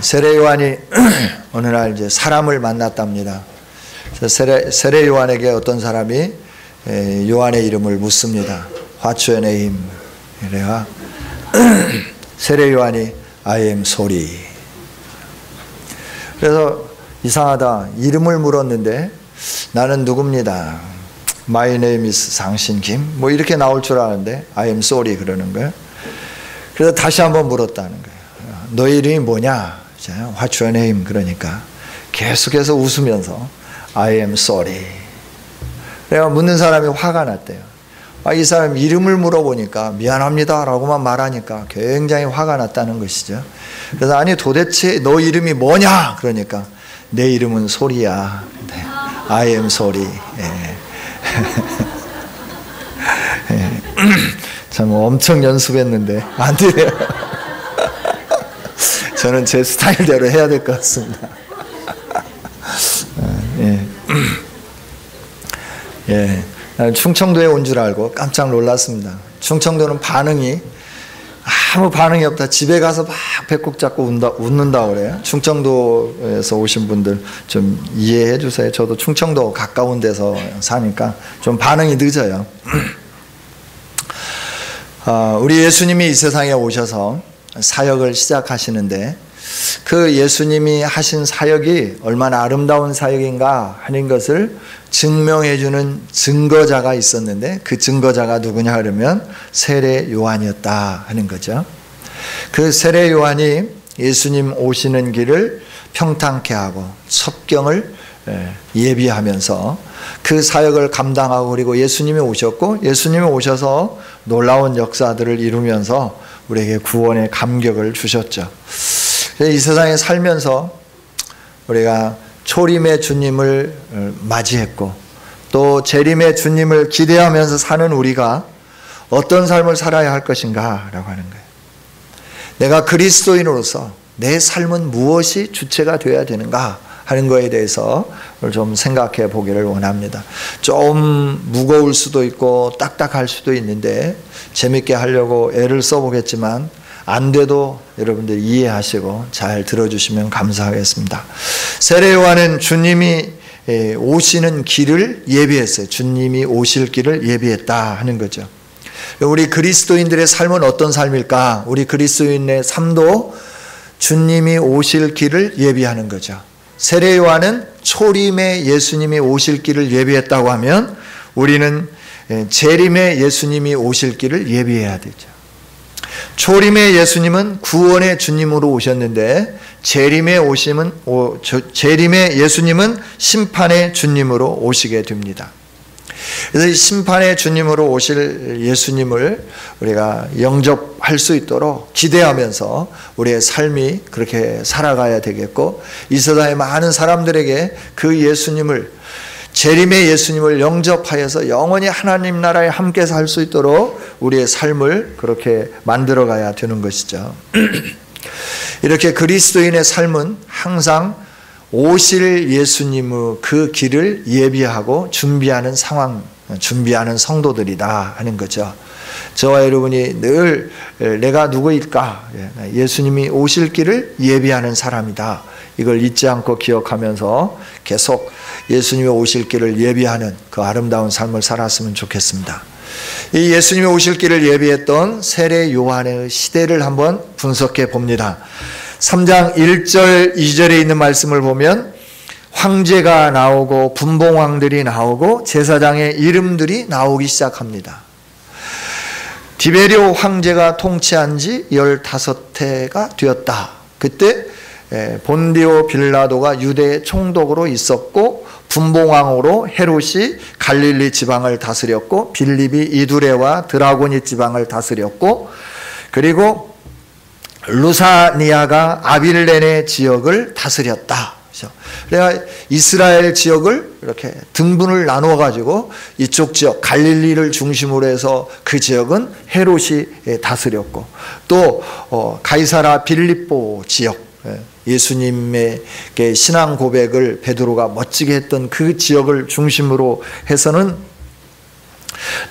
세례 요한이 어느 날 이제 사람을 만났답니다. 세례 요한에게 어떤 사람이 요한의 이름을 묻습니다. What's your name? 이래야 세례 요한이 I am sorry. 그래서 이상하다. 이름을 물었는데 나는 누굽니다. My name is 상신김. 뭐 이렇게 나올 줄 아는데 I am sorry 그러는 거예요. 그래서 다시 한번 물었다는 거예요. 너의 이름이 뭐냐? What's your name? 그러니까 계속해서 웃으면서 I am sorry. 내가 묻는 사람이 화가 났대요. 이 사람 이름을 물어보니까 미안합니다 라고만 말하니까 굉장히 화가 났다는 것이죠. 그래서 아니 도대체 너 이름이 뭐냐? 그러니까 내 이름은 소리야. I am sorry. 참 엄청 연습했는데 안 돼요. 저는 제 스타일대로 해야 될 것 같습니다. 충청도에 온 줄 알고 깜짝 놀랐습니다. 충청도는 아무 반응이 없다. 집에 가서 막 배꼽 잡고 웃는다 그래요. 충청도에서 오신 분들 좀 이해해 주세요. 저도 충청도 가까운 데서 사니까 좀 반응이 늦어요. 우리 예수님이 이 세상에 오셔서 사역을 시작하시는데 그 예수님이 하신 사역이 얼마나 아름다운 사역인가 하는 것을 증명해 주는 증거자가 있었는데 그 증거자가 누구냐 그러면 세례 요한이었다 하는 거죠. 그 세례 요한이 예수님 오시는 길을 평탄케 하고 첩경을 예비하면서 그 사역을 감당하고 그리고 예수님이 오셨고 예수님이 오셔서 놀라운 역사들을 이루면서 우리에게 구원의 감격을 주셨죠. 이 세상에 살면서 우리가 초림의 주님을 맞이했고 또 재림의 주님을 기대하면서 사는 우리가 어떤 삶을 살아야 할 것인가 라고 하는 거예요. 내가 그리스도인으로서 내 삶은 무엇이 주체가 되어야 되는가 하는 거에 대해서 좀 생각해 보기를 원합니다. 좀 무거울 수도 있고 딱딱할 수도 있는데 재밌게 하려고 애를 써보겠지만 안 돼도 여러분들 이해하시고 잘 들어주시면 감사하겠습니다. 세례 요한은 주님이 오시는 길을 예비했어요. 주님이 오실 길을 예비했다 하는 거죠. 우리 그리스도인들의 삶은 어떤 삶일까? 우리 그리스도인의 삶도 주님이 오실 길을 예비하는 거죠. 세례 요한은 초림에 예수님이 오실 길을 예비했다고 하면 우리는 재림에 예수님이 오실 길을 예비해야 되죠. 초림의 예수님은 구원의 주님으로 오셨는데 재림의 예수님은 심판의 주님으로 오시게 됩니다. 그래서 이 심판의 주님으로 오실 예수님을 우리가 영접할 수 있도록 기대하면서 우리의 삶이 그렇게 살아가야 되겠고 이 세상의 많은 사람들에게 그 예수님을 재림의 예수님을 영접하여서 영원히 하나님 나라에 함께 살 수 있도록 우리의 삶을 그렇게 만들어가야 되는 것이죠. 이렇게 그리스도인의 삶은 항상 오실 예수님의 그 길을 예비하고 준비하는 상황, 준비하는 성도들이다 하는 거죠. 저와 여러분이 늘 내가 누구일까? 예수님이 오실 길을 예비하는 사람이다. 이걸 잊지 않고 기억하면서 계속 예수님이 오실 길을 예비하는 그 아름다운 삶을 살았으면 좋겠습니다. 이 예수님이 오실 길을 예비했던 세례 요한의 시대를 한번 분석해 봅니다. 3장 1절 2절에 있는 말씀을 보면 황제가 나오고 분봉왕들이 나오고 제사장의 이름들이 나오기 시작합니다. 디베리오 황제가 통치한 지 15해가 되었다. 그때 본디오 빌라도가 유대의 총독으로 있었고 분봉왕으로 헤롯이 갈릴리 지방을 다스렸고 빌립이 이두레와 드라고니 지방을 다스렸고 그리고 루사니아가 아빌레네 지역을 다스렸다. 그래서 이스라엘 지역을 이렇게 등분을 나누어 가지고 이쪽 지역 갈릴리를 중심으로 해서 그 지역은 헤롯이 다스렸고 또 가이사라 빌립보 지역 예수님의 신앙 고백을 베드로가 멋지게 했던 그 지역을 중심으로 해서는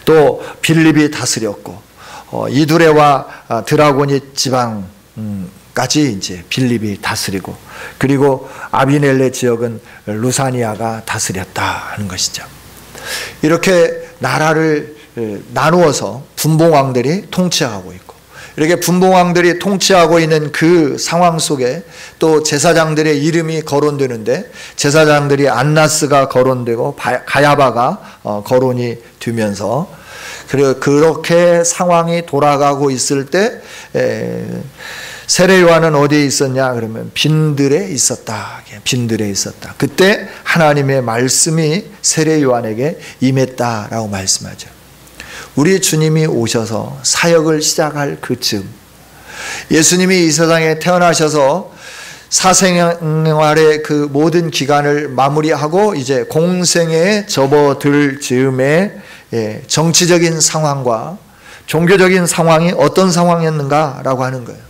또 빌립이 다스렸고 이두레와 드라고니 지방 까지 이제 빌립이 다스리고, 그리고 아비넬레 지역은 루사니아가 다스렸다 하는 것이죠. 이렇게 나라를 나누어서 분봉왕들이 통치하고 있고, 이렇게 분봉왕들이 통치하고 있는 그 상황 속에 또 제사장들의 이름이 거론되는데, 제사장들이 안나스가 거론되고 가야바가 거론이 되면서, 그렇게 상황이 돌아가고 있을 때 세례 요한은 어디에 있었냐 그러면 빈들에 있었다. 빈들에 있었다. 그때 하나님의 말씀이 세례 요한에게 임했다라고 말씀하죠. 우리 주님이 오셔서 사역을 시작할 그쯤, 예수님이 이 세상에 태어나셔서 사생활의 그 모든 기간을 마무리하고 이제 공생에 접어들 즈음에 정치적인 상황과 종교적인 상황이 어떤 상황이었는가라고 하는 거예요.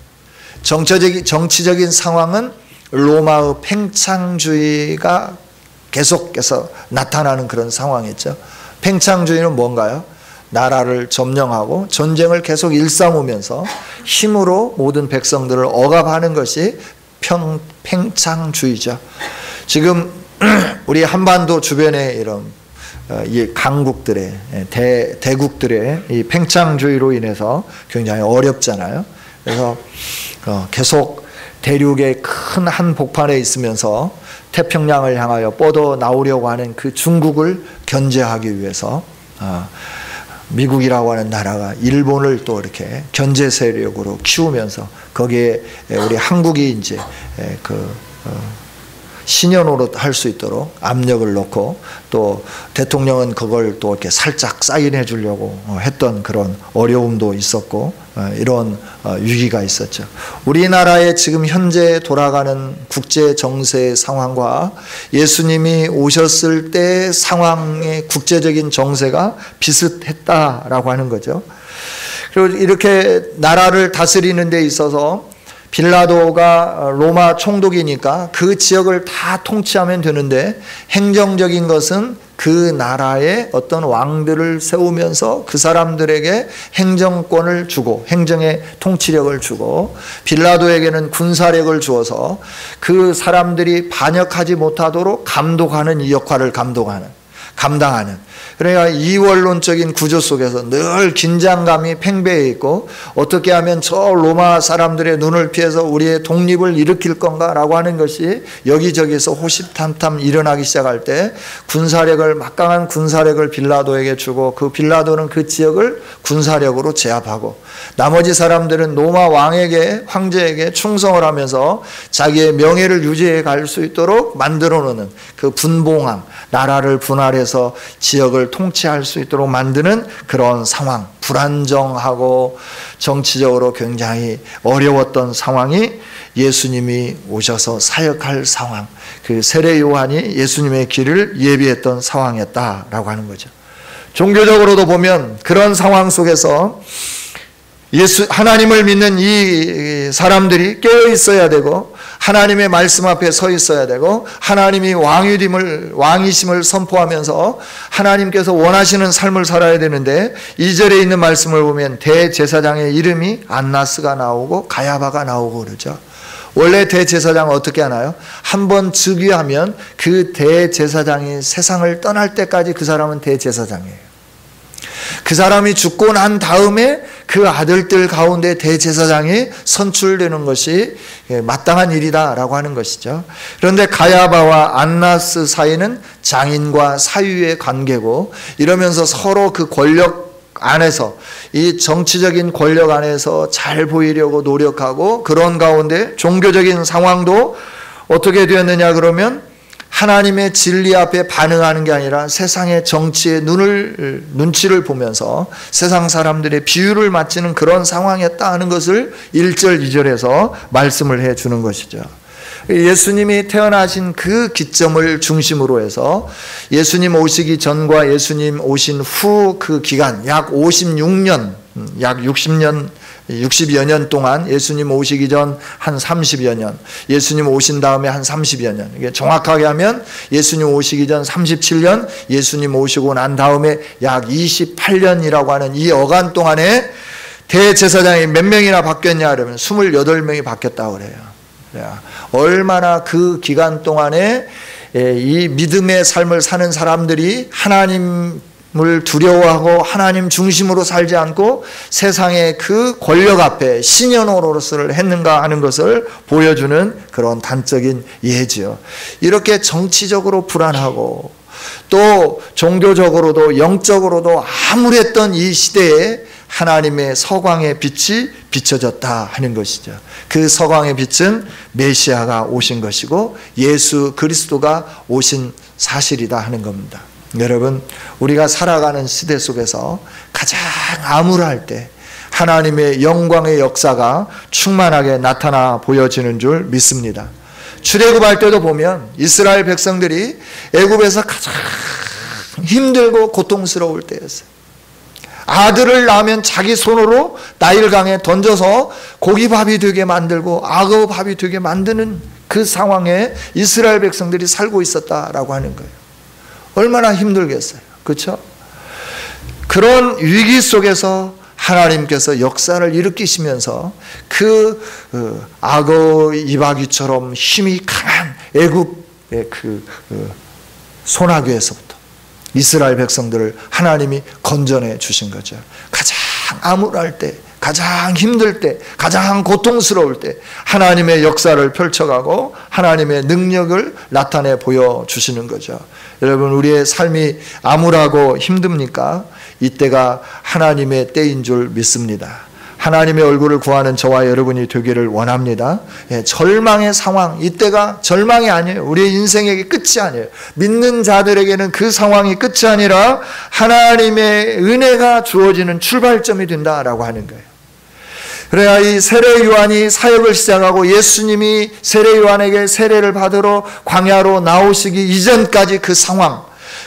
정치적인 상황은 로마의 팽창주의가 계속해서 나타나는 그런 상황이었죠. 팽창주의는 뭔가요? 나라를 점령하고 전쟁을 계속 일삼으면서 힘으로 모든 백성들을 억압하는 것이 팽창주의죠. 지금 우리 한반도 주변에 이런 이 강국들의 대국들의 이 팽창주의로 인해서 굉장히 어렵잖아요. 그래서 계속 대륙의 큰 한복판에 있으면서 태평양을 향하여 뻗어 나오려고 하는 그 중국을 견제하기 위해서 미국이라고 하는 나라가 일본을 또 이렇게 견제 세력으로 키우면서 거기에 우리 한국이 이제 신현으로 할 수 있도록 압력을 넣고, 또 대통령은 그걸 또 이렇게 살짝 사인해 주려고 했던 그런 어려움도 있었고, 이런 위기가 있었죠. 우리나라의 지금 현재 돌아가는 국제 정세 상황과 예수님이 오셨을 때 상황의 국제적인 정세가 비슷했다라고 하는 거죠. 그리고 이렇게 나라를 다스리는 데 있어서 빌라도가 로마 총독이니까 그 지역을 다 통치하면 되는데, 행정적인 것은 그 나라의 어떤 왕들을 세우면서 그 사람들에게 행정권을 주고 행정의 통치력을 주고, 빌라도에게는 군사력을 주어서 그 사람들이 반역하지 못하도록 감독하는 이 역할을 감당하는, 그러니까 이원론적인 구조 속에서 늘 긴장감이 팽배해 있고, 어떻게 하면 저 로마 사람들의 눈을 피해서 우리의 독립을 일으킬 건가라고 하는 것이 여기저기서 호시탐탐 일어나기 시작할 때 막강한 군사력을 빌라도에게 주고, 그 빌라도는 그 지역을 군사력으로 제압하고, 나머지 사람들은 로마 황제에게 충성을 하면서 자기의 명예를 유지해 갈 수 있도록 만들어 놓는 그 분봉왕, 나라를 분할해서 지역을 통치할 수 있도록 만드는 그런 상황, 불안정하고 정치적으로 굉장히 어려웠던 상황이 예수님이 오셔서 사역할 상황, 그 세례 요한이 예수님의 길을 예비했던 상황이었다라고 하는 거죠. 종교적으로도 보면 그런 상황 속에서 하나님을 믿는 이 사람들이 깨어 있어야 되고, 하나님의 말씀 앞에 서 있어야 되고, 하나님이 왕이심을 선포하면서 하나님께서 원하시는 삶을 살아야 되는데, 2절에 있는 말씀을 보면 대제사장의 이름이 안나스가 나오고 가야바가 나오고 그러죠. 원래 대제사장은 어떻게 하나요? 한번 즉위하면 그 대제사장이 세상을 떠날 때까지 그 사람은 대제사장이에요. 그 사람이 죽고 난 다음에 그 아들들 가운데 대제사장이 선출되는 것이 마땅한 일이다라고 하는 것이죠. 그런데 가야바와 안나스 사이는 장인과 사위의 관계고, 이러면서 서로 그 권력 안에서, 이 정치적인 권력 안에서 잘 보이려고 노력하고, 그런 가운데 종교적인 상황도 어떻게 되었느냐 그러면 하나님의 진리 앞에 반응하는 게 아니라 세상의 정치의 눈치를 보면서 세상 사람들의 비유를 맞추는 그런 상황이었다 하는 것을 1절, 2절에서 말씀을 해 주는 것이죠. 예수님이 태어나신 그 기점을 중심으로 해서 예수님 오시기 전과 예수님 오신 후 그 기간, 약 56년, 약 60여 년 동안, 예수님 오시기 전 한 30여 년, 예수님 오신 다음에 한 30여 년, 이게 정확하게 하면 예수님 오시기 전 37년, 예수님 오시고 난 다음에 약 28년이라고 하는 이 어간 동안에 대제사장이 몇 명이나 바뀌었냐 그러면 28명이 바뀌었다고 그래요. 얼마나 그 기간 동안에 이 믿음의 삶을 사는 사람들이 하나님을 두려워하고 하나님 중심으로 살지 않고 세상의 그 권력 앞에 신여 노릇을 했는가 하는 것을 보여주는 그런 단적인 예지요. 이렇게 정치적으로 불안하고 또 종교적으로도 영적으로도 암울했던 이 시대에 하나님의 서광의 빛이 비춰졌다 하는 것이죠. 그 서광의 빛은 메시아가 오신 것이고 예수 그리스도가 오신 사실이다 하는 겁니다. 여러분, 우리가 살아가는 시대 속에서 가장 암울할 때 하나님의 영광의 역사가 충만하게 나타나 보여지는 줄 믿습니다. 출애굽할 때도 보면 이스라엘 백성들이 애굽에서 가장 힘들고 고통스러울 때였어요. 아들을 낳으면 자기 손으로 나일강에 던져서 고기밥이 되게 만들고 악어밥이 되게 만드는 그 상황에 이스라엘 백성들이 살고 있었다라고 하는 거예요. 얼마나 힘들겠어요. 그렇죠? 그런 위기 속에서 하나님께서 역사를 일으키시면서 그 악어 이바귀처럼 힘이 강한 애굽의 소나귀에서부터 이스라엘 백성들을 하나님이 건져내 주신 거죠. 가장 암울할 때, 가장 힘들 때, 가장 고통스러울 때 하나님의 역사를 펼쳐가고 하나님의 능력을 나타내 보여주시는 거죠. 여러분, 우리의 삶이 암울하고 힘듭니까? 이때가 하나님의 때인 줄 믿습니다. 하나님의 얼굴을 구하는 저와 여러분이 되기를 원합니다. 절망의 상황, 이때가 절망이 아니에요. 우리의 인생의 끝이 아니에요. 믿는 자들에게는 그 상황이 끝이 아니라 하나님의 은혜가 주어지는 출발점이 된다라고 하는 거예요. 그래야 이 세례 요한이 사역을 시작하고 예수님이 세례 요한에게 세례를 받으러 광야로 나오시기 이전까지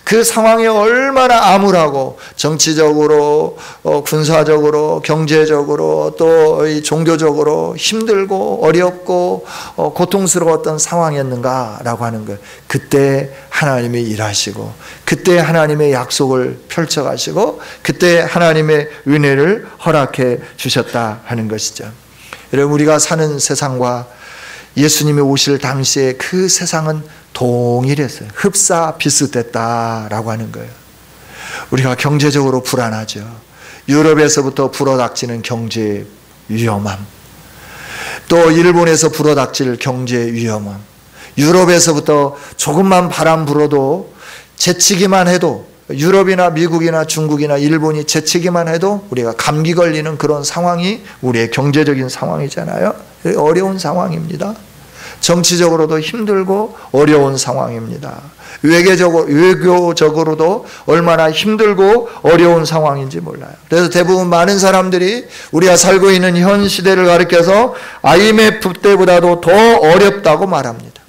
그 상황이 얼마나 암울하고 정치적으로 군사적으로 경제적으로 또 이 종교적으로 힘들고 어렵고 고통스러웠던 상황이었는가라고 하는 거예요. 그때 하나님이 일하시고 그때 하나님의 약속을 펼쳐가시고 그때 하나님의 은혜를 허락해 주셨다 하는 것이죠. 여러분, 우리가 사는 세상과 예수님이 오실 당시에 그 세상은 동일했어요. 흡사 비슷했다라고 하는 거예요. 우리가 경제적으로 불안하죠. 유럽에서부터 불어닥치는 경제 위험함, 또 일본에서 불어닥칠 경제 위험함, 유럽에서부터 조금만 바람 불어도 제치기만 해도 유럽이나 미국이나 중국이나 일본이 제치기만 해도 우리가 감기 걸리는 그런 상황이 우리의 경제적인 상황이잖아요. 어려운 상황입니다. 정치적으로도 힘들고 어려운 상황입니다. 외교적으로도 얼마나 힘들고 어려운 상황인지 몰라요. 그래서 대부분 많은 사람들이 우리가 살고 있는 현 시대를 가리켜서 IMF 때보다도 더 어렵다고 말합니다.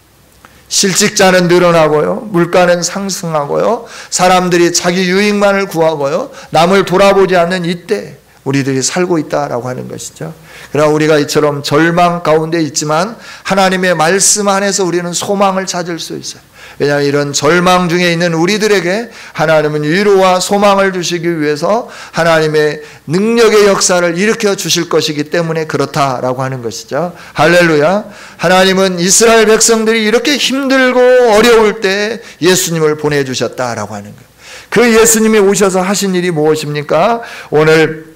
실직자는 늘어나고요, 물가는 상승하고요, 사람들이 자기 유익만을 구하고요, 남을 돌아보지 않는 이때 우리들이 살고 있다라고 하는 것이죠. 그러나 우리가 이처럼 절망 가운데 있지만 하나님의 말씀 안에서 우리는 소망을 찾을 수 있어요. 왜냐하면 이런 절망 중에 있는 우리들에게 하나님은 위로와 소망을 주시기 위해서 하나님의 능력의 역사를 일으켜 주실 것이기 때문에 그렇다라고 하는 것이죠. 할렐루야. 하나님은 이스라엘 백성들이 이렇게 힘들고 어려울 때 예수님을 보내주셨다라고 하는 거예요. 그 예수님이 오셔서 하신 일이 무엇입니까? 오늘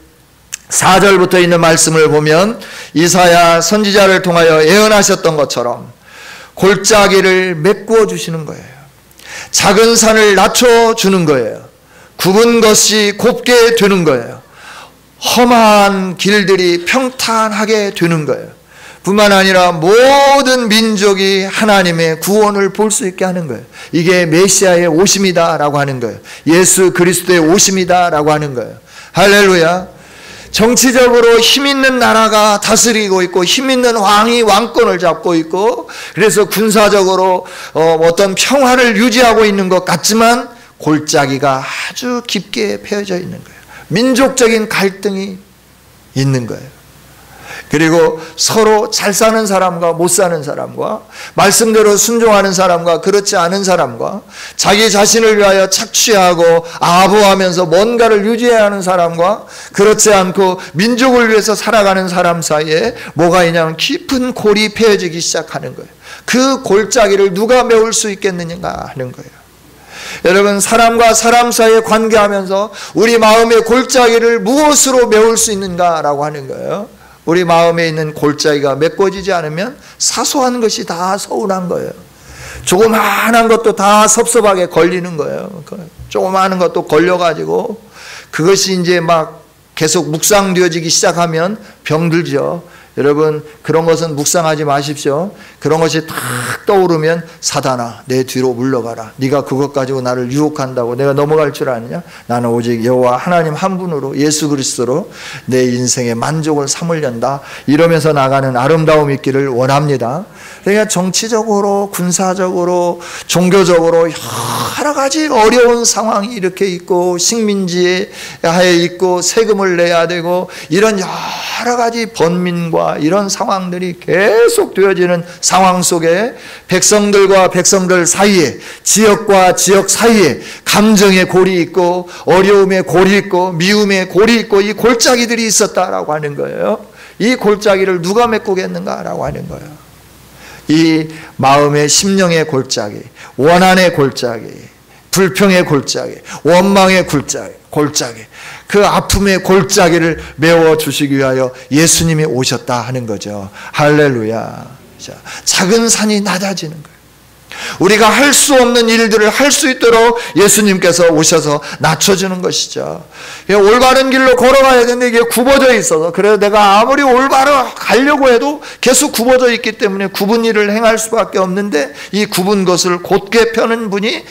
4절부터 있는 말씀을 보면 이사야 선지자를 통하여 예언하셨던 것처럼 골짜기를 메꾸어 주시는 거예요. 작은 산을 낮춰주는 거예요. 굽은 것이 곱게 되는 거예요. 험한 길들이 평탄하게 되는 거예요. 뿐만 아니라 모든 민족이 하나님의 구원을 볼 수 있게 하는 거예요. 이게 메시아의 오심이다라고 하는 거예요. 예수 그리스도의 오심이다라고 하는 거예요. 할렐루야. 정치적으로 힘 있는 나라가 다스리고 있고 힘 있는 왕이 왕권을 잡고 있고 그래서 군사적으로 어떤 평화를 유지하고 있는 것 같지만 골짜기가 아주 깊게 패여져 있는 거예요. 민족적인 갈등이 있는 거예요. 그리고 서로 잘 사는 사람과 못 사는 사람과 말씀대로 순종하는 사람과 그렇지 않은 사람과 자기 자신을 위하여 착취하고 아부하면서 뭔가를 유지해야 하는 사람과 그렇지 않고 민족을 위해서 살아가는 사람 사이에 뭐가 있냐면 깊은 골이 패여지기 시작하는 거예요. 그 골짜기를 누가 메울 수 있겠느냐 하는 거예요. 여러분, 사람과 사람 사이에 관계하면서 우리 마음의 골짜기를 무엇으로 메울 수 있는가라고 하는 거예요. 우리 마음에 있는 골짜기가 메꿔지지 않으면 사소한 것이 다 서운한 거예요. 조그마한 것도 다 섭섭하게 걸리는 거예요. 조그마한 것도 걸려가지고 그것이 이제 막 계속 묵상되어지기 시작하면 병들죠. 여러분, 그런 것은 묵상하지 마십시오. 그런 것이 탁 떠오르면 사단아, 내 뒤로 물러가라. 네가 그것 가지고 나를 유혹한다고 내가 넘어갈 줄 아느냐? 나는 오직 여호와 하나님 한 분으로 예수 그리스도로 내 인생의 만족을 삼으련다. 이러면서 나가는 아름다움이 있기를 원합니다. 그러니까 정치적으로, 군사적으로, 종교적으로 여러 가지 어려운 상황이 이렇게 있고 식민지에 있고 세금을 내야 되고 이런 여러 가지 번민과 이런 상황들이 계속 되어지는 상황 속에 백성들과 백성들 사이에, 지역과 지역 사이에 감정의 골이 있고 어려움의 골이 있고 미움의 골이 있고 이 골짜기들이 있었다라고 하는 거예요. 이 골짜기를 누가 메꾸겠는가라고 하는 거예요. 이 마음의 심령의 골짜기, 원한의 골짜기, 불평의 골짜기, 원망의 골짜기, 그 아픔의 골짜기를 메워주시기 위하여 예수님이 오셨다 하는 거죠. 할렐루야. 작은 산이 낮아지는 거예요. 우리가 할 수 없는 일들을 할 수 있도록 예수님께서 오셔서 낮춰주는 것이죠. 올바른 길로 걸어가야 되는데 이게 굽어져 있어서, 그래서 내가 아무리 올바로 가려고 해도 계속 굽어져 있기 때문에 굽은 일을 행할 수밖에 없는데 이 굽은 것을 곧게 펴는 분이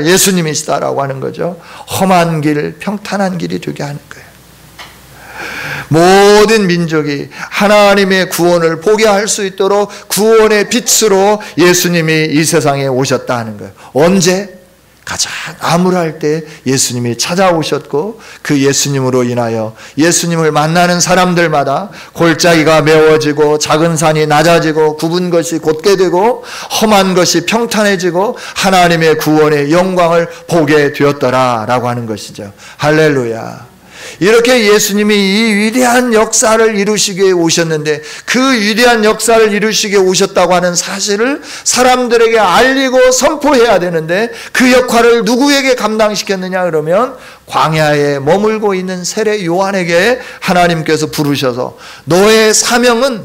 예수님이시다라고 하는 거죠. 험한 길, 평탄한 길이 되게 하는 거예요. 모든 민족이 하나님의 구원을 보게 할 수 있도록 구원의 빛으로 예수님이 이 세상에 오셨다 하는 거예요. 언제? 가장 암울할 때 예수님이 찾아오셨고 그 예수님으로 인하여 예수님을 만나는 사람들마다 골짜기가 메워지고 작은 산이 낮아지고 굽은 것이 곧게 되고 험한 것이 평탄해지고 하나님의 구원의 영광을 보게 되었더라라고 하는 것이죠. 할렐루야. 이렇게 예수님이 이 위대한 역사를 이루시기 위해 오셨는데 그 위대한 역사를 이루시기 위해 오셨다고 하는 사실을 사람들에게 알리고 선포해야 되는데 그 역할을 누구에게 감당시켰느냐 그러면 광야에 머물고 있는 세례 요한에게 하나님께서 부르셔서 너의 사명은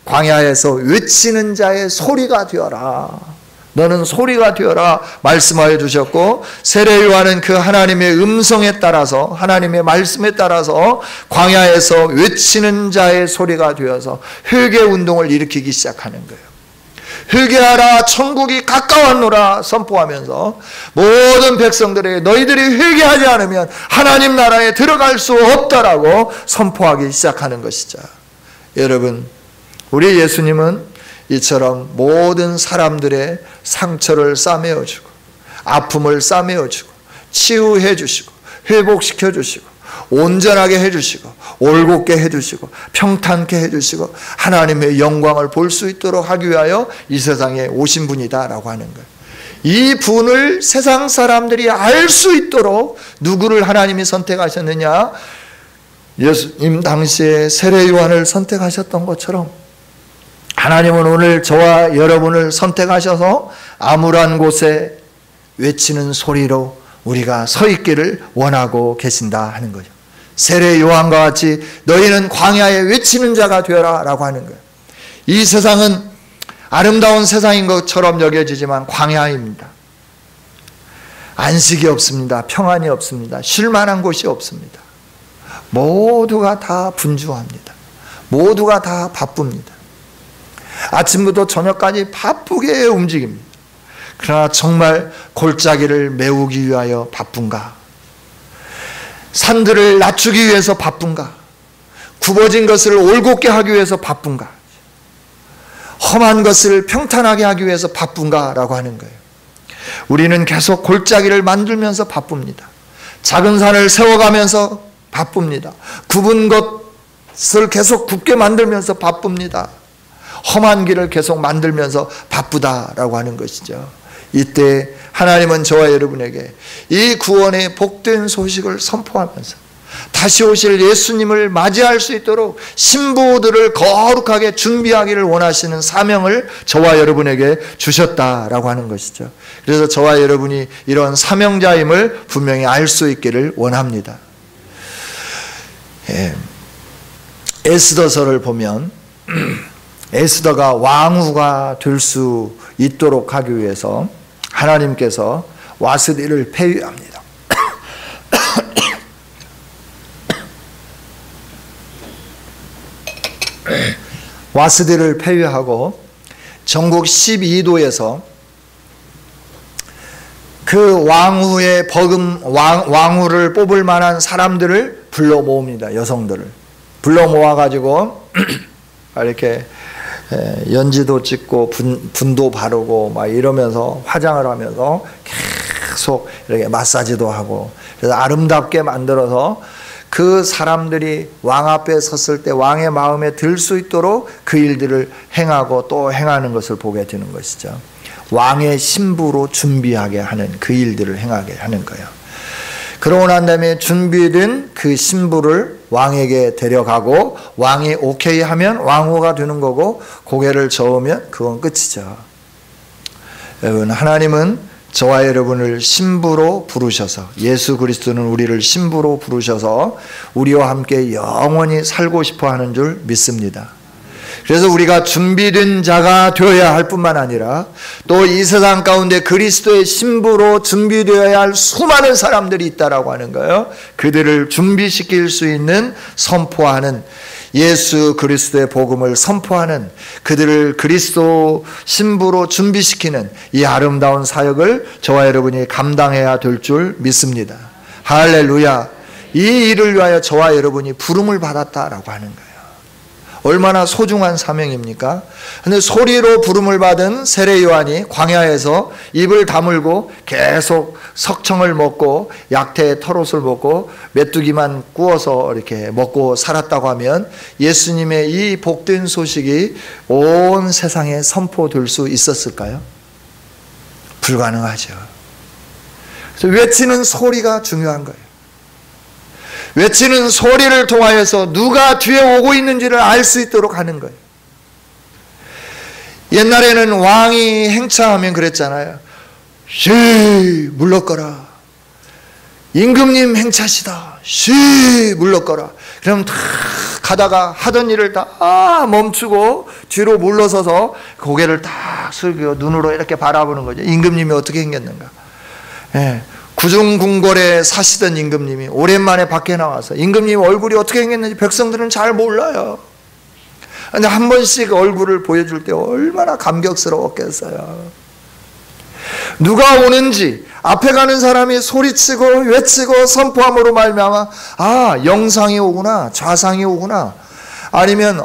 광야에서 외치는 자의 소리가 되어라. 너는 소리가 되어라 말씀하여 주셨고 세례 요한은 그 하나님의 음성에 따라서 하나님의 말씀에 따라서 광야에서 외치는 자의 소리가 되어서 회개 운동을 일으키기 시작하는 거예요. 회개하라 천국이 가까웠노라 선포하면서 모든 백성들에게 너희들이 회개하지 않으면 하나님 나라에 들어갈 수 없다라고 선포하기 시작하는 것이죠. 여러분, 우리 예수님은 이처럼 모든 사람들의 상처를 싸매어주고 아픔을 싸매어주고 치유해 주시고 회복시켜 주시고 온전하게 해주시고 올곧게 해주시고 평탄케 해주시고 하나님의 영광을 볼 수 있도록 하기 위하여 이 세상에 오신 분이다라고 하는 거예요. 이 분을 세상 사람들이 알 수 있도록 누구를 하나님이 선택하셨느냐? 예수님 당시에 세례 요한을 선택하셨던 것처럼 하나님은 오늘 저와 여러분을 선택하셔서 암울한 곳에 외치는 소리로 우리가 서 있기를 원하고 계신다 하는 거죠. 세례 요한과 같이 너희는 광야에 외치는 자가 되어라 라고 하는 거예요. 이 세상은 아름다운 세상인 것처럼 여겨지지만 광야입니다. 안식이 없습니다. 평안이 없습니다. 쉴 만한 곳이 없습니다. 모두가 다 분주합니다. 모두가 다 바쁩니다. 아침부터 저녁까지 바쁘게 움직입니다. 그러나 정말 골짜기를 메우기 위하여 바쁜가? 산들을 낮추기 위해서 바쁜가? 굽어진 것을 올곧게 하기 위해서 바쁜가? 험한 것을 평탄하게 하기 위해서 바쁜가? 라고 하는 거예요. 우리는 계속 골짜기를 만들면서 바쁩니다. 작은 산을 세워가면서 바쁩니다. 굽은 것 것을 계속 굳게 만들면서 바쁩니다. 험한 길을 계속 만들면서 바쁘다라고 하는 것이죠. 이때 하나님은 저와 여러분에게 이 구원의 복된 소식을 선포하면서 다시 오실 예수님을 맞이할 수 있도록 신부들을 거룩하게 준비하기를 원하시는 사명을 저와 여러분에게 주셨다라고 하는 것이죠. 그래서 저와 여러분이 이런 사명자임을 분명히 알 수 있기를 원합니다. 에스더서를 보면 에스더가 왕후가 될 수 있도록 하기 위해서 하나님께서 와스디를 폐위합니다. 와스디를 폐위하고 전국 12도에서 그 왕후의 왕후를 뽑을 만한 사람들을 불러 모읍니다. 여성들을 불러 모아가지고 이렇게 연지도 찍고 분도 바르고 막 이러면서 화장을 하면서 계속 이렇게 마사지도 하고 그래서 아름답게 만들어서 그 사람들이 왕 앞에 섰을 때 왕의 마음에 들 수 있도록 그 일들을 행하고 또 행하는 것을 보게 되는 것이죠. 왕의 신부로 준비하게 하는 그 일들을 행하게 하는 거예요. 그러고 난 다음에 준비된 그 신부를 왕에게 데려가고 왕이 오케이 하면 왕후가 되는 거고 고개를 저으면 그건 끝이죠. 여러분, 하나님은 저와 여러분을 신부로 부르셔서, 예수 그리스도는 우리를 신부로 부르셔서 우리와 함께 영원히 살고 싶어 하는 줄 믿습니다. 그래서 우리가 준비된 자가 되어야 할 뿐만 아니라 또 이 세상 가운데 그리스도의 신부로 준비되어야 할 수많은 사람들이 있다라고 하는 거예요. 그들을 준비시킬 수 있는 선포하는, 예수 그리스도의 복음을 선포하는, 그들을 그리스도 신부로 준비시키는 이 아름다운 사역을 저와 여러분이 감당해야 될 줄 믿습니다. 할렐루야. 이 일을 위하여 저와 여러분이 부름을 받았다라고 하는 거예요. 얼마나 소중한 사명입니까? 근데 소리로 부름을 받은 세례 요한이 광야에서 입을 다물고 계속 석청을 먹고 약태의 털옷을 먹고 메뚜기만 구워서 이렇게 먹고 살았다고 하면 예수님의 이 복된 소식이 온 세상에 선포될 수 있었을까요? 불가능하죠. 그래서 외치는 소리가 중요한 거예요. 외치는 소리를 통하여서 누가 뒤에 오고 있는지를 알 수 있도록 하는 거예요. 옛날에는 왕이 행차하면 그랬잖아요. 쉬 물러거라. 임금님 행차시다. 쉬 물러거라. 그럼 다 가다가 하던 일을 다 멈추고 뒤로 물러서서 고개를 딱 숙이고 눈으로 이렇게 바라보는 거죠. 임금님이 어떻게 생겼는가. 구중궁궐에 사시던 임금님이 오랜만에 밖에 나와서 임금님 얼굴이 어떻게 생겼는지 백성들은 잘 몰라요. 근데 한 번씩 얼굴을 보여줄 때 얼마나 감격스러웠겠어요. 누가 오는지 앞에 가는 사람이 소리치고 외치고 선포함으로 말미암아 아, 영상이 오구나, 좌상이 오구나, 아니면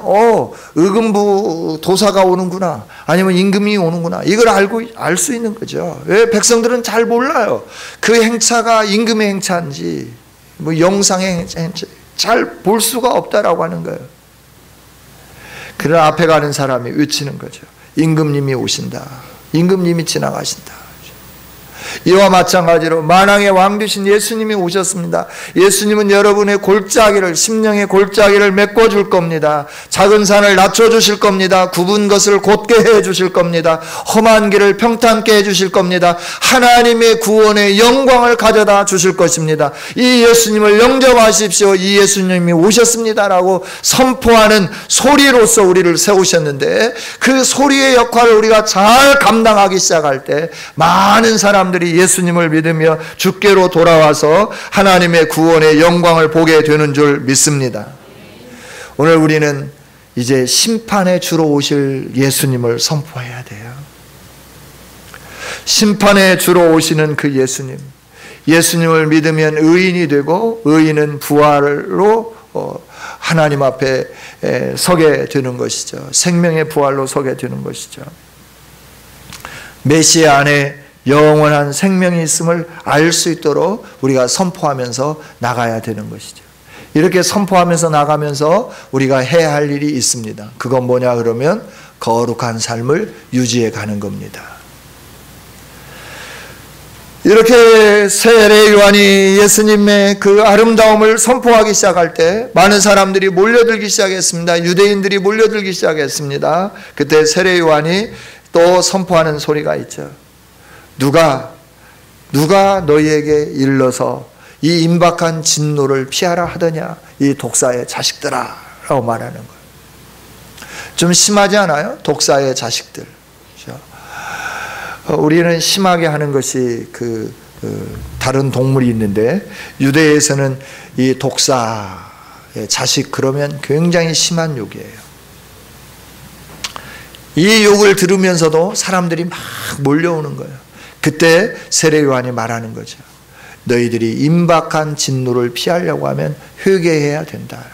의금부 도사가 오는구나, 아니면 임금이 오는구나, 이걸 알 수 있는 거죠. 왜? 백성들은 잘 몰라요. 그 행차가 임금의 행차인지 뭐 영상의 행차인지 잘 볼 수가 없다라고 하는 거예요. 그러나 앞에 가는 사람이 외치는 거죠. 임금님이 오신다. 임금님이 지나가신다. 이와 마찬가지로 만왕의 왕 되신 예수님이 오셨습니다. 예수님은 여러분의 골짜기를, 심령의 골짜기를 메꿔줄 겁니다. 작은 산을 낮춰주실 겁니다. 굽은 것을 곧게 해주실 겁니다. 험한 길을 평탄케 해주실 겁니다. 하나님의 구원의 영광을 가져다 주실 것입니다. 이 예수님을 영접하십시오. 이 예수님이 오셨습니다라고 선포하는 소리로서 우리를 세우셨는데, 그 소리의 역할을 우리가 잘 감당하기 시작할 때 많은 사람들이 예수님을 믿으며 주께로 돌아와서 하나님의 구원의 영광을 보게 되는 줄 믿습니다. 오늘 우리는 이제 심판의 주로 오실 예수님을 선포해야 돼요. 심판의 주로 오시는 그 예수님, 예수님을 믿으면 의인이 되고 의인은 부활로 하나님 앞에 서게 되는 것이죠. 생명의 부활로 서게 되는 것이죠. 메시아 안에 영원한 생명이 있음을 알 수 있도록 우리가 선포하면서 나가야 되는 것이죠. 이렇게 선포하면서 나가면서 우리가 해야 할 일이 있습니다. 그건 뭐냐 그러면 거룩한 삶을 유지해 가는 겁니다. 이렇게 세례 요한이 예수님의 그 아름다움을 선포하기 시작할 때 많은 사람들이 몰려들기 시작했습니다. 유대인들이 몰려들기 시작했습니다. 그때 세례 요한이 또 선포하는 소리가 있죠. 누가 너희에게 일러서 이 임박한 진노를 피하라 하더냐, 이 독사의 자식들아 라고 말하는 거예요. 좀 심하지 않아요? 독사의 자식들. 그렇죠? 우리는 심하게 하는 것이 다른 동물이 있는데, 유대에서는 이 독사의 자식 그러면 굉장히 심한 욕이에요. 이 욕을 들으면서도 사람들이 막 몰려오는 거예요. 그때 세례 요한이 말하는 거죠. 너희들이 임박한 진노를 피하려고 하면 회개해야 된다라고.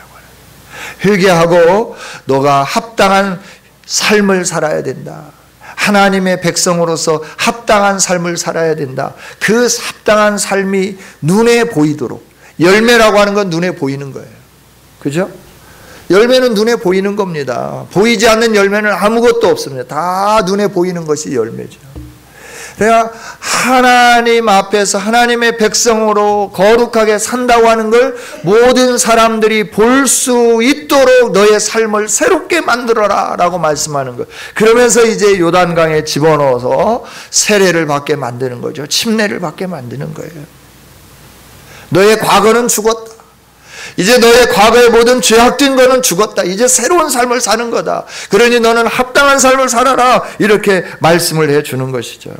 회개하고 너가 합당한 삶을 살아야 된다. 하나님의 백성으로서 합당한 삶을 살아야 된다. 그 합당한 삶이 눈에 보이도록. 열매라고 하는 건 눈에 보이는 거예요. 그죠? 열매는 눈에 보이는 겁니다. 보이지 않는 열매는 아무것도 없습니다. 다 눈에 보이는 것이 열매죠. 그러니까 하나님 앞에서 하나님의 백성으로 거룩하게 산다고 하는 걸 모든 사람들이 볼 수 있도록 너의 삶을 새롭게 만들어라 라고 말씀하는 거예요. 그러면서 이제 요단강에 집어넣어서 세례를 받게 만드는 거죠. 침례를 받게 만드는 거예요. 너의 과거는 죽었다. 이제 너의 과거의 모든 죄악된 거는 죽었다. 이제 새로운 삶을 사는 거다. 그러니 너는 합당한 삶을 살아라. 이렇게 말씀을 해주는 것이죠.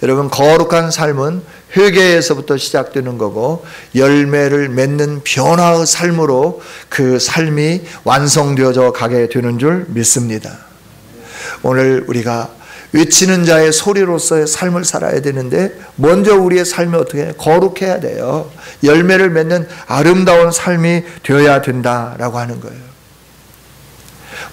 여러분, 거룩한 삶은 회개에서부터 시작되는 거고 열매를 맺는 변화의 삶으로 그 삶이 완성되어져 가게 되는 줄 믿습니다. 오늘 우리가 외치는 자의 소리로서의 삶을 살아야 되는데 먼저 우리의 삶이 어떻게 해요? 거룩해야 돼요. 열매를 맺는 아름다운 삶이 되어야 된다라고 하는 거예요.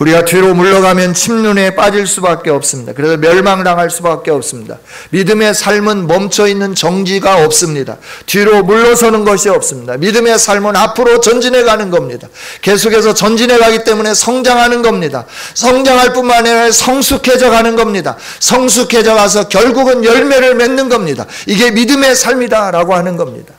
우리가 뒤로 물러가면 침륜에 빠질 수밖에 없습니다. 그래서 멸망당할 수밖에 없습니다. 믿음의 삶은 멈춰있는 정지가 없습니다. 뒤로 물러서는 것이 없습니다. 믿음의 삶은 앞으로 전진해 가는 겁니다. 계속해서 전진해 가기 때문에 성장하는 겁니다. 성장할 뿐만 아니라 성숙해져 가는 겁니다. 성숙해져 가서 결국은 열매를 맺는 겁니다. 이게 믿음의 삶이다라고 하는 겁니다.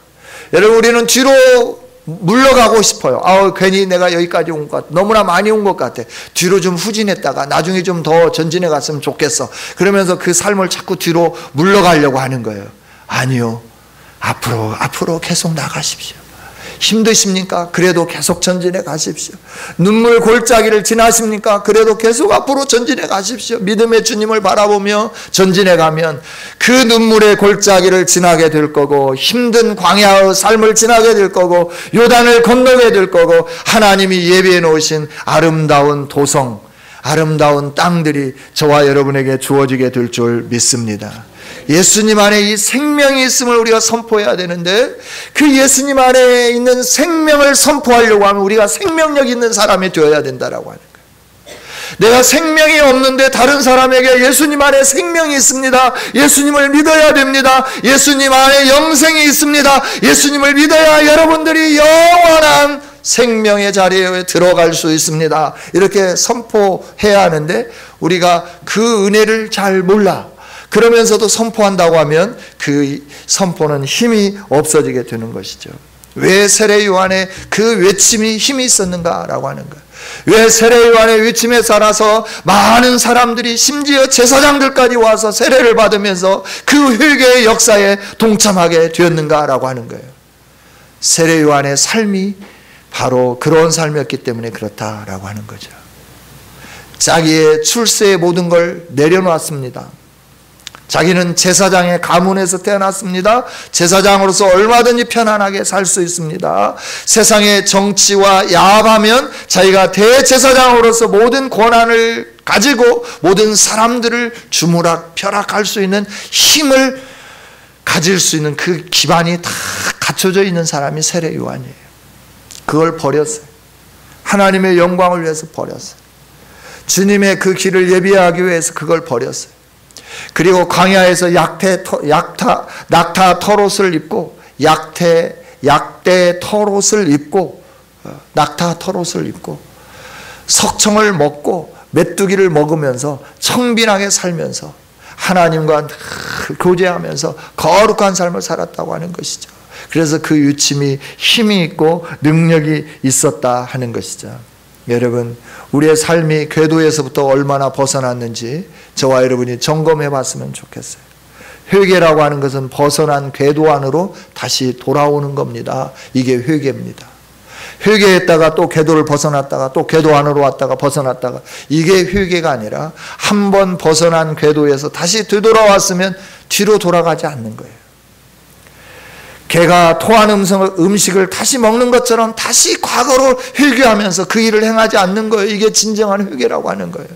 여러분, 우리는 뒤로 물러가고 싶어요. 괜히 내가 여기까지 온 것 같아. 너무나 많이 온 것 같아. 뒤로 좀 후진했다가 나중에 좀 더 전진해 갔으면 좋겠어. 그러면서 그 삶을 자꾸 뒤로 물러가려고 하는 거예요. 아니요. 앞으로 계속 나가십시오. 힘드십니까? 그래도 계속 전진해 가십시오. 눈물 골짜기를 지나십니까? 그래도 계속 앞으로 전진해 가십시오. 믿음의 주님을 바라보며 전진해 가면 그 눈물의 골짜기를 지나게 될 거고 힘든 광야의 삶을 지나게 될 거고 요단을 건너게 될 거고 하나님이 예비해 놓으신 아름다운 도성, 아름다운 땅들이 저와 여러분에게 주어지게 될 줄 믿습니다. 예수님 안에 이 생명이 있음을 우리가 선포해야 되는데 그 예수님 안에 있는 생명을 선포하려고 하면 우리가 생명력 있는 사람이 되어야 된다라고 하는 거예요. 내가 생명이 없는데 다른 사람에게 예수님 안에 생명이 있습니다. 예수님을 믿어야 됩니다. 예수님 안에 영생이 있습니다. 예수님을 믿어야 여러분들이 영원한 생명의 자리에 들어갈 수 있습니다. 이렇게 선포해야 하는데 우리가 그 은혜를 잘 몰라. 그러면서도 선포한다고 하면 그 선포는 힘이 없어지게 되는 것이죠. 왜 세례 요한의 그 외침이 힘이 있었는가라고 하는 거예요. 왜 세례 요한의 외침에 따라서 많은 사람들이 심지어 제사장들까지 와서 세례를 받으면서 그 회개의 역사에 동참하게 되었는가라고 하는 거예요. 세례 요한의 삶이 바로 그런 삶이었기 때문에 그렇다라고 하는 거죠. 자기의 출세의 모든 걸 내려놓았습니다. 자기는 제사장의 가문에서 태어났습니다. 제사장으로서 얼마든지 편안하게 살 수 있습니다. 세상의 정치와 야합하면 자기가 대제사장으로서 모든 권한을 가지고 모든 사람들을 주무락 펴락할 수 있는 힘을 가질 수 있는 그 기반이 다 갖춰져 있는 사람이 세례 요한이에요. 그걸 버렸어요. 하나님의 영광을 위해서 버렸어요. 주님의 그 길을 예비하기 위해서 그걸 버렸어요. 그리고 광야에서 낙타 털옷을 입고 약대 털옷을 입고 낙타 털옷을 입고 석청을 먹고 메뚜기를 먹으면서 청빈하게 살면서 하나님과 늘 교제하면서 거룩한 삶을 살았다고 하는 것이죠. 그래서 그 유침이 힘이 있고 능력이 있었다 하는 것이죠. 여러분, 우리의 삶이 궤도에서부터 얼마나 벗어났는지 저와 여러분이 점검해 봤으면 좋겠어요. 회개라고 하는 것은 벗어난 궤도 안으로 다시 돌아오는 겁니다. 이게 회개입니다. 회개했다가 또 궤도를 벗어났다가 또 궤도 안으로 왔다가 벗어났다가, 이게 회개가 아니라 한 번 벗어난 궤도에서 다시 되돌아왔으면 뒤로 돌아가지 않는 거예요. 개가 토한 음식을 다시 먹는 것처럼 다시 과거로 회개하면서 그 일을 행하지 않는 거예요. 이게 진정한 회개라고 하는 거예요.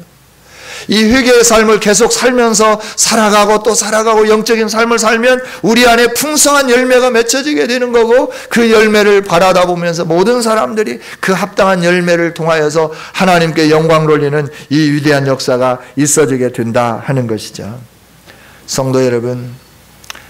이 회개의 삶을 계속 살면서 살아가고 또 살아가고 영적인 삶을 살면 우리 안에 풍성한 열매가 맺혀지게 되는 거고, 그 열매를 바라다 보면서 모든 사람들이 그 합당한 열매를 통하여서 하나님께 영광 돌리는 이 위대한 역사가 있어지게 된다 하는 것이죠. 성도 여러분,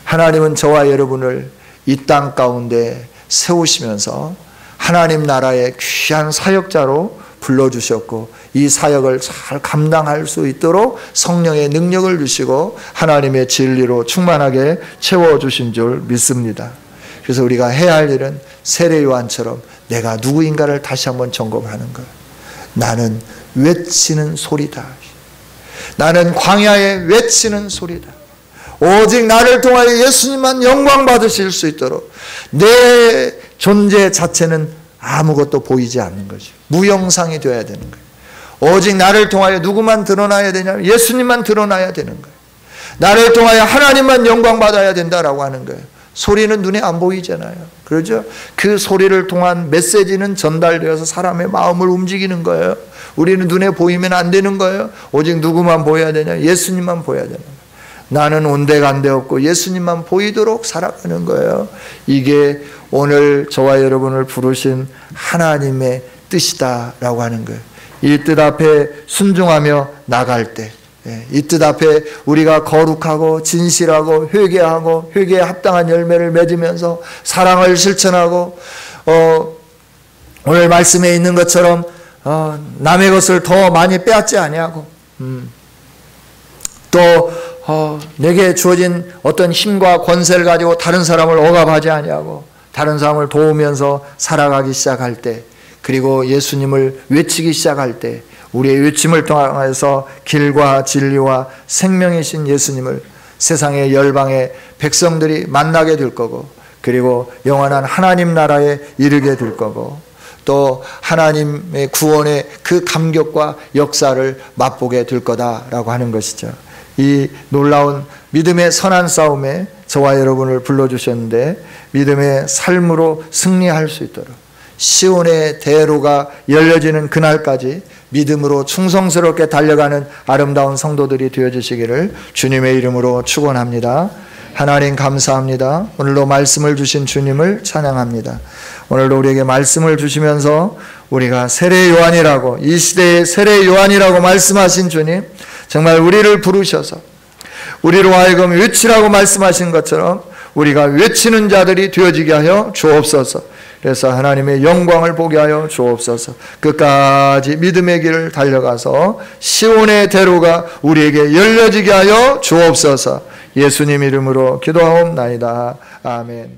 하나님은 저와 여러분을 이 땅 가운데 세우시면서 하나님 나라의 귀한 사역자로 불러주셨고, 이 사역을 잘 감당할 수 있도록 성령의 능력을 주시고 하나님의 진리로 충만하게 채워주신 줄 믿습니다. 그래서 우리가 해야 할 일은 세례 요한처럼 내가 누구인가를 다시 한번 점검하는 거예요. 나는 외치는 소리다. 나는 광야에 외치는 소리다. 오직 나를 통하여 예수님만 영광 받으실 수 있도록 내 존재 자체는 아무것도 보이지 않는 거죠. 무형상이 되어야 되는 거예요. 오직 나를 통하여 누구만 드러나야 되냐면 예수님만 드러나야 되는 거예요. 나를 통하여 하나님만 영광 받아야 된다라고 하는 거예요. 소리는 눈에 안 보이잖아요. 그렇죠? 그 소리를 통한 메시지는 전달되어서 사람의 마음을 움직이는 거예요. 우리는 눈에 보이면 안 되는 거예요. 오직 누구만 보여야 되냐? 예수님만 보여야 되는 거예요. 나는 온데간데 없고 예수님만 보이도록 살아가는 거예요. 이게 오늘 저와 여러분을 부르신 하나님의 뜻이다라고 하는 거예요. 이 뜻 앞에 순종하며 나갈 때, 이 뜻 앞에 우리가 거룩하고 진실하고 회개하고 회개에 합당한 열매를 맺으면서 사랑을 실천하고, 오늘 말씀에 있는 것처럼 남의 것을 더 많이 빼앗지 아니하고, 또 내게 주어진 어떤 힘과 권세를 가지고 다른 사람을 억압하지 아니하고 다른 사람을 도우면서 살아가기 시작할 때, 그리고 예수님을 외치기 시작할 때, 우리의 외침을 통해서 길과 진리와 생명이신 예수님을 세상의 열방의 백성들이 만나게 될 거고, 그리고 영원한 하나님 나라에 이르게 될 거고, 또 하나님의 구원의 그 감격과 역사를 맛보게 될 거다라고 하는 것이죠. 이 놀라운 믿음의 선한 싸움에 저와 여러분을 불러주셨는데, 믿음의 삶으로 승리할 수 있도록 시온의 대로가 열려지는 그날까지 믿음으로 충성스럽게 달려가는 아름다운 성도들이 되어주시기를 주님의 이름으로 축원합니다. 하나님 감사합니다. 오늘도 말씀을 주신 주님을 찬양합니다. 오늘도 우리에게 말씀을 주시면서 우리가 세례 요한이라고, 이 시대의 세례 요한이라고 말씀하신 주님, 정말 우리를 부르셔서 우리로 하여금 외치라고 말씀하신 것처럼 우리가 외치는 자들이 되어지게 하여 주옵소서. 그래서 하나님의 영광을 보게 하여 주옵소서. 끝까지 믿음의 길을 달려가서 시온의 대로가 우리에게 열려지게 하여 주옵소서. 예수님 이름으로 기도하옵나이다. 아멘.